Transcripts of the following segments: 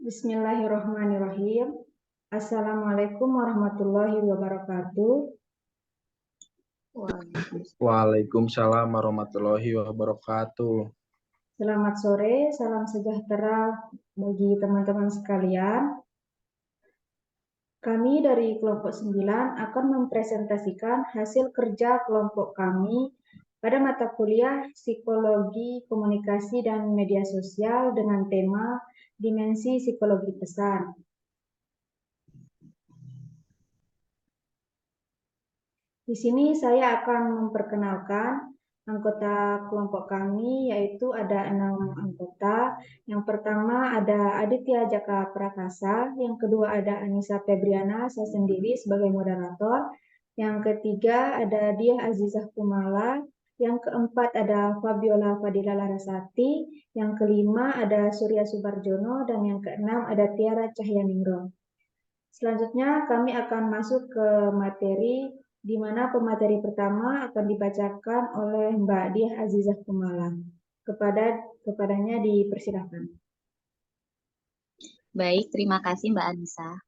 Bismillahirrahmanirrahim. Assalamualaikum warahmatullahi wabarakatuh. Waalaikumsalam warahmatullahi wabarakatuh. Selamat sore, salam sejahtera bagi teman-teman sekalian. Kami dari kelompok 9 akan mempresentasikan hasil kerja kelompok kami pada mata kuliah Psikologi Komunikasi dan Media Sosial dengan tema Dimensi Psikologi Pesan. Di sini saya akan memperkenalkan anggota kelompok kami, yaitu ada 6 anggota. Yang pertama ada Aditya Jaka Prakasa, yang kedua ada Anissa Febriana, saya sendiri sebagai moderator. Yang ketiga ada Diah Azizah Kumala, yang keempat ada Fabiola Fadila Larasati, yang kelima ada Surya Subarjono, dan yang keenam ada Tiara Cahyaningrum. Selanjutnya kami akan masuk ke materi di mana pemateri pertama akan dibacakan oleh Mbak Diah Azizah Kumala. Kepadanya dipersilakan. Baik, terima kasih Mbak Anissa.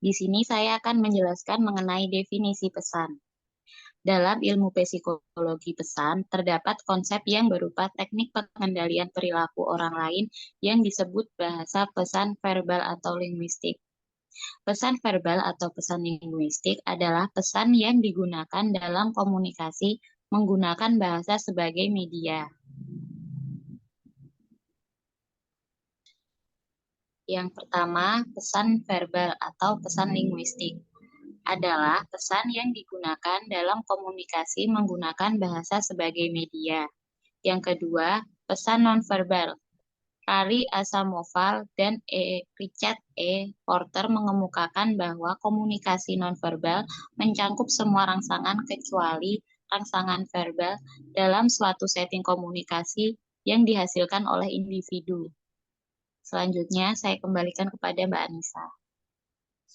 Di sini saya akan menjelaskan mengenai definisi pesan. Dalam ilmu psikologi pesan, terdapat konsep yang berupa teknik pengendalian perilaku orang lain yang disebut bahasa pesan verbal atau linguistik. Pesan verbal atau pesan linguistik adalah pesan yang digunakan dalam komunikasi menggunakan bahasa sebagai media. Yang pertama, pesan verbal atau pesan linguistik adalah pesan yang digunakan dalam komunikasi menggunakan bahasa sebagai media. Yang kedua, pesan nonverbal. Kari Asamoval dan Richard Porter mengemukakan bahwa komunikasi nonverbal mencangkup semua rangsangan kecuali rangsangan verbal dalam suatu setting komunikasi yang dihasilkan oleh individu. Selanjutnya, saya kembalikan kepada Mbak Anissa.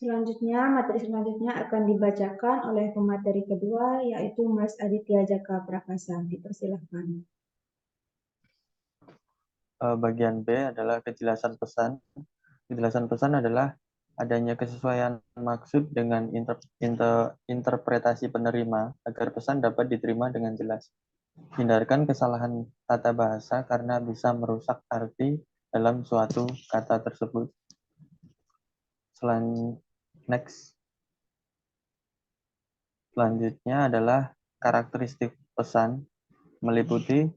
Materi selanjutnya akan dibacakan oleh pemateri kedua, yaitu Mas Aditya Jaka Prakasa. Dipersilahkan. Bagian B adalah kejelasan pesan. Kejelasan pesan adalah adanya kesesuaian maksud dengan interpretasi penerima agar pesan dapat diterima dengan jelas. Hindarkan kesalahan tata bahasa karena bisa merusak arti dalam suatu kata tersebut. Selanjutnya adalah karakteristik pesan, meliputi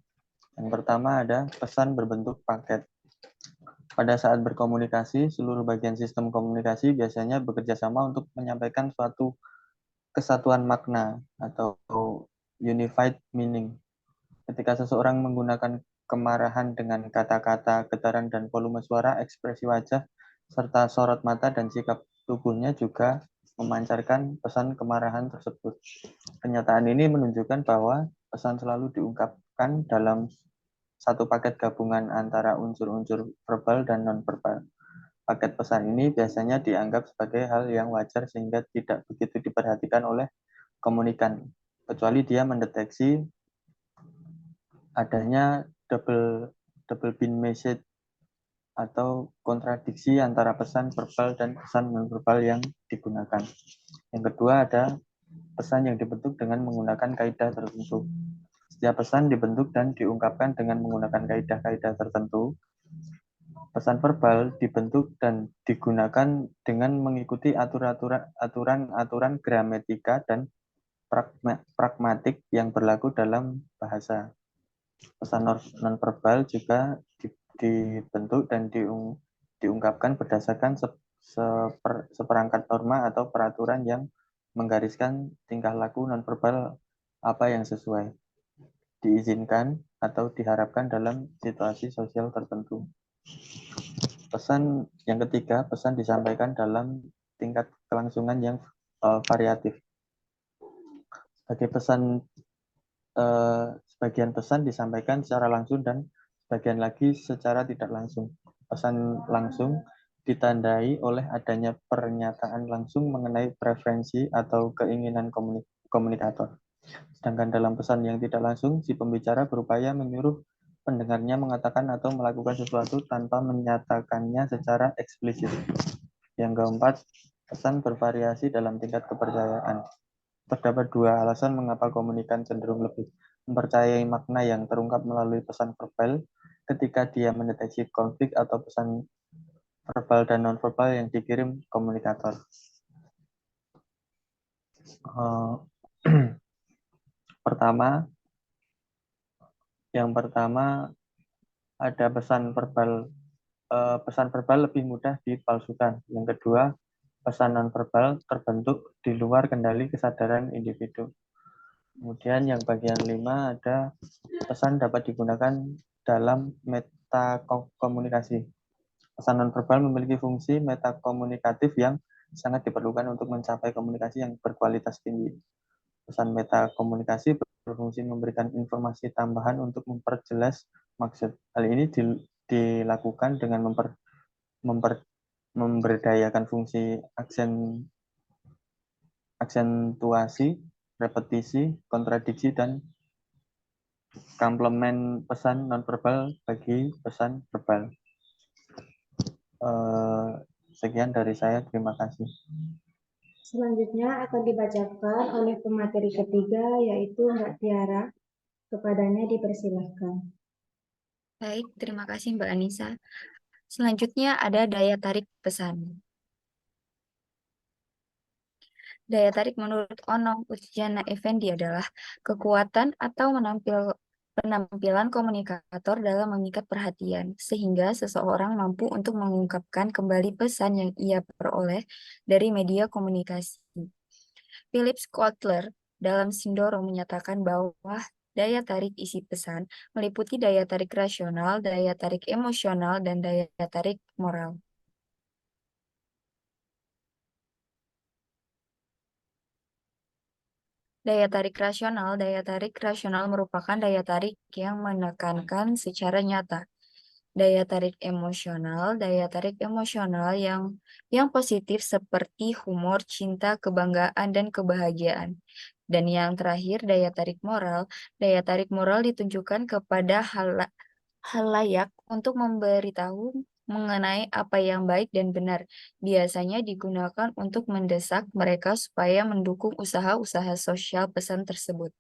yang pertama ada pesan berbentuk paket. Pada saat berkomunikasi, seluruh bagian sistem komunikasi biasanya bekerja sama untuk menyampaikan suatu kesatuan makna atau unified meaning. Ketika seseorang menggunakan kemarahan dengan kata-kata, getaran dan volume suara, ekspresi wajah, serta sorot mata dan sikap tubuhnya juga memancarkan pesan kemarahan tersebut. Kenyataan ini menunjukkan bahwa pesan selalu diungkapkan dalam satu paket gabungan antara unsur-unsur verbal dan non-verbal. Paket pesan ini biasanya dianggap sebagai hal yang wajar sehingga tidak begitu diperhatikan oleh komunikan, kecuali dia mendeteksi adanya double bind message atau kontradiksi antara pesan verbal dan pesan non-verbal yang digunakan. Yang kedua ada pesan yang dibentuk dengan menggunakan kaidah tertentu. Setiap pesan dibentuk dan diungkapkan dengan menggunakan kaidah-kaidah tertentu. Pesan verbal dibentuk dan digunakan dengan mengikuti aturan-aturan gramatika dan pragmatik yang berlaku dalam bahasa. Pesan nonverbal juga dibentuk dan diungkapkan berdasarkan seperangkat norma atau peraturan yang menggariskan tingkah laku nonverbal apa yang sesuai, diizinkan atau diharapkan dalam situasi sosial tertentu. Pesan yang ketiga, pesan disampaikan dalam tingkat kelangsungan yang variatif. Sebagian pesan disampaikan secara langsung dan sebagian lagi secara tidak langsung. Pesan langsung ditandai oleh adanya pernyataan langsung mengenai preferensi atau keinginan komunikator. Sedangkan dalam pesan yang tidak langsung, si pembicara berupaya menyuruh pendengarnya mengatakan atau melakukan sesuatu tanpa menyatakannya secara eksplisit. Yang keempat, pesan bervariasi dalam tingkat kepercayaan. Terdapat dua alasan mengapa komunikan cenderung lebih mempercayai makna yang terungkap melalui pesan verbal ketika dia mendeteksi konflik atau pesan verbal dan nonverbal yang dikirim komunikator. Yang pertama ada pesan verbal lebih mudah dipalsukan. Yang kedua, pesan nonverbal terbentuk di luar kendali kesadaran individu. Kemudian yang bagian 5 ada pesan dapat digunakan dalam metakomunikasi. Pesan nonverbal memiliki fungsi metakomunikatif yang sangat diperlukan untuk mencapai komunikasi yang berkualitas tinggi. Pesan metakomunikasi berfungsi memberikan informasi tambahan untuk memperjelas maksud. Hal ini dilakukan dengan memberdayakan fungsi aksentuasi, repetisi, kontradiksi, dan komplement pesan nonverbal bagi pesan verbal. Sekian dari saya, terima kasih. Selanjutnya akan dibacakan oleh pemateri ketiga, yaitu Mbak Tiara. Kepadanya dipersilahkan. Baik, terima kasih Mbak Anissa. Selanjutnya ada daya tarik pesan. Daya tarik menurut Onong Ujjana Effendi adalah kekuatan atau penampilan komunikator dalam mengikat perhatian, sehingga seseorang mampu untuk mengungkapkan kembali pesan yang ia peroleh dari media komunikasi. Philip Kotler dalam Sindoro menyatakan bahwa daya tarik isi pesan meliputi daya tarik rasional, daya tarik emosional, dan daya tarik moral. Daya tarik rasional merupakan daya tarik yang menekankan secara nyata. Daya tarik emosional yang positif seperti humor, cinta, kebanggaan, dan kebahagiaan. Dan yang terakhir, daya tarik moral ditunjukkan kepada halayak untuk memberitahu mengenai apa yang baik dan benar. Biasanya digunakan untuk mendesak mereka supaya mendukung usaha-usaha sosial pesan tersebut.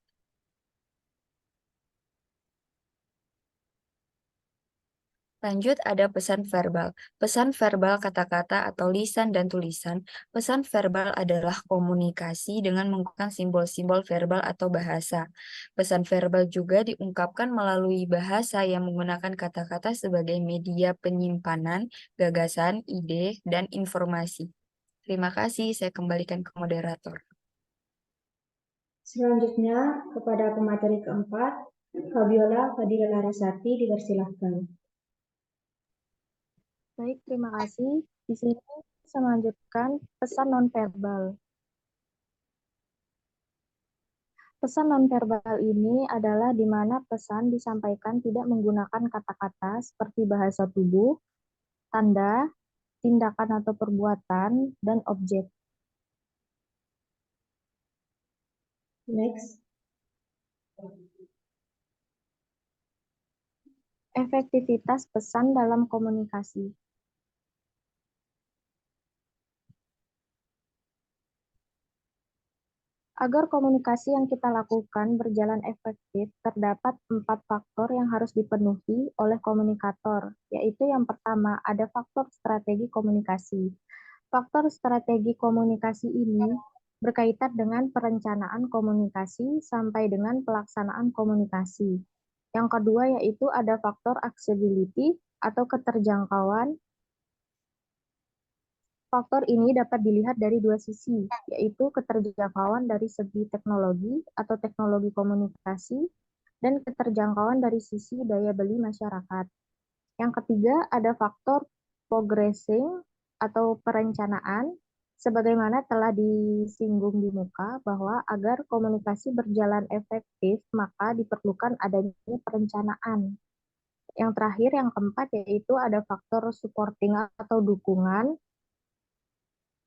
Lanjut ada pesan verbal. Pesan verbal kata-kata atau lisan dan tulisan. Pesan verbal adalah komunikasi dengan menggunakan simbol-simbol verbal atau bahasa. Pesan verbal juga diungkapkan melalui bahasa yang menggunakan kata-kata sebagai media penyimpanan, gagasan, ide, dan informasi. Terima kasih, saya kembalikan ke moderator. Selanjutnya kepada pemateri keempat, Fabiola Fadila Larasati, dipersilahkan. Baik, terima kasih. Di sini saya melanjutkan pesan nonverbal. Pesan nonverbal ini adalah di mana pesan disampaikan tidak menggunakan kata-kata seperti bahasa tubuh, tanda, tindakan atau perbuatan, dan objek. Next. Efektivitas pesan dalam komunikasi. Agar komunikasi yang kita lakukan berjalan efektif, terdapat 4 faktor yang harus dipenuhi oleh komunikator, yaitu yang pertama, ada faktor strategi komunikasi. Faktor strategi komunikasi ini berkaitan dengan perencanaan komunikasi sampai dengan pelaksanaan komunikasi. Yang kedua, yaitu ada faktor accessibility atau keterjangkauan. Faktor ini dapat dilihat dari dua sisi, yaitu keterjangkauan dari segi teknologi atau teknologi komunikasi, dan keterjangkauan dari sisi daya beli masyarakat. Yang ketiga, ada faktor progressing atau perencanaan, sebagaimana telah disinggung di muka, bahwa agar komunikasi berjalan efektif, maka diperlukan adanya perencanaan. Yang terakhir, yang keempat, yaitu ada faktor supporting atau dukungan.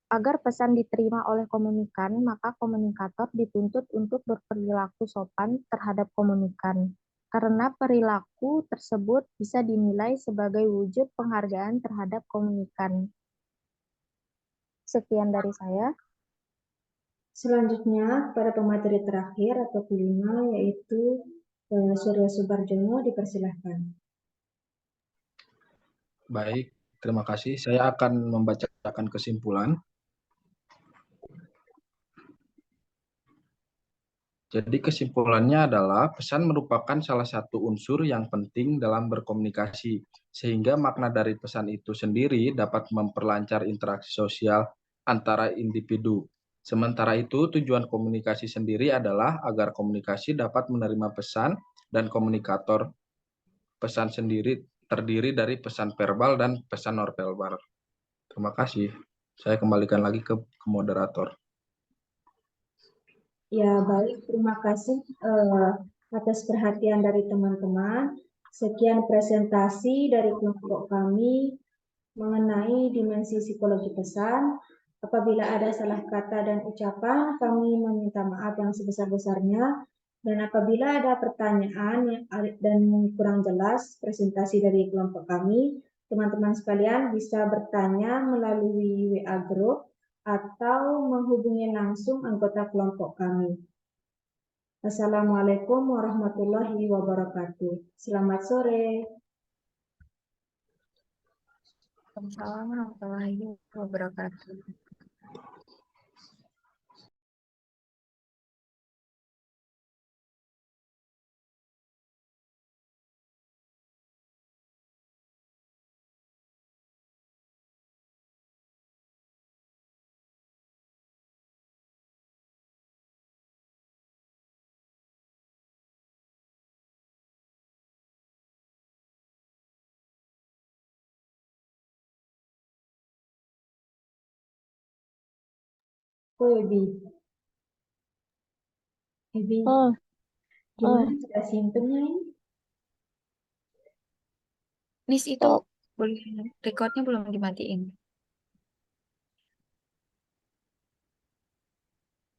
Agar pesan diterima oleh komunikan, maka komunikator dituntut untuk berperilaku sopan terhadap komunikan. karena perilaku tersebut bisa dinilai sebagai wujud penghargaan terhadap komunikan. Sekian dari saya. Selanjutnya, pada pemateri terakhir atau kelima, yaitu Surya Subarjono, dipersilahkan. Baik, terima kasih. Saya akan membacakan kesimpulan. Jadi kesimpulannya adalah pesan merupakan salah satu unsur yang penting dalam berkomunikasi, sehingga makna dari pesan itu sendiri dapat memperlancar interaksi sosial antara individu. Sementara itu, tujuan komunikasi sendiri adalah agar komunikasi dapat menerima pesan dan komunikator pesan sendiri terdiri dari pesan verbal dan pesan non-verbal. Terima kasih. Saya kembalikan lagi ke moderator. Ya, baik. Terima kasih atas perhatian dari teman-teman. Sekian presentasi dari kelompok kami mengenai dimensi psikologi pesan. Apabila ada salah kata dan ucapan, kami meminta maaf yang sebesar-besarnya. Dan apabila ada pertanyaan dan kurang jelas presentasi dari kelompok kami, teman-teman sekalian bisa bertanya melalui WA Group atau menghubungi langsung anggota kelompok kami. Assalamualaikum warahmatullahi wabarakatuh. Selamat sore. Waalaikumsalam warahmatullahi wabarakatuh. Oh, Ebi. Ebi, gimana sudah simpennya ini? Miss itu boleh recordnya belum dimatiin.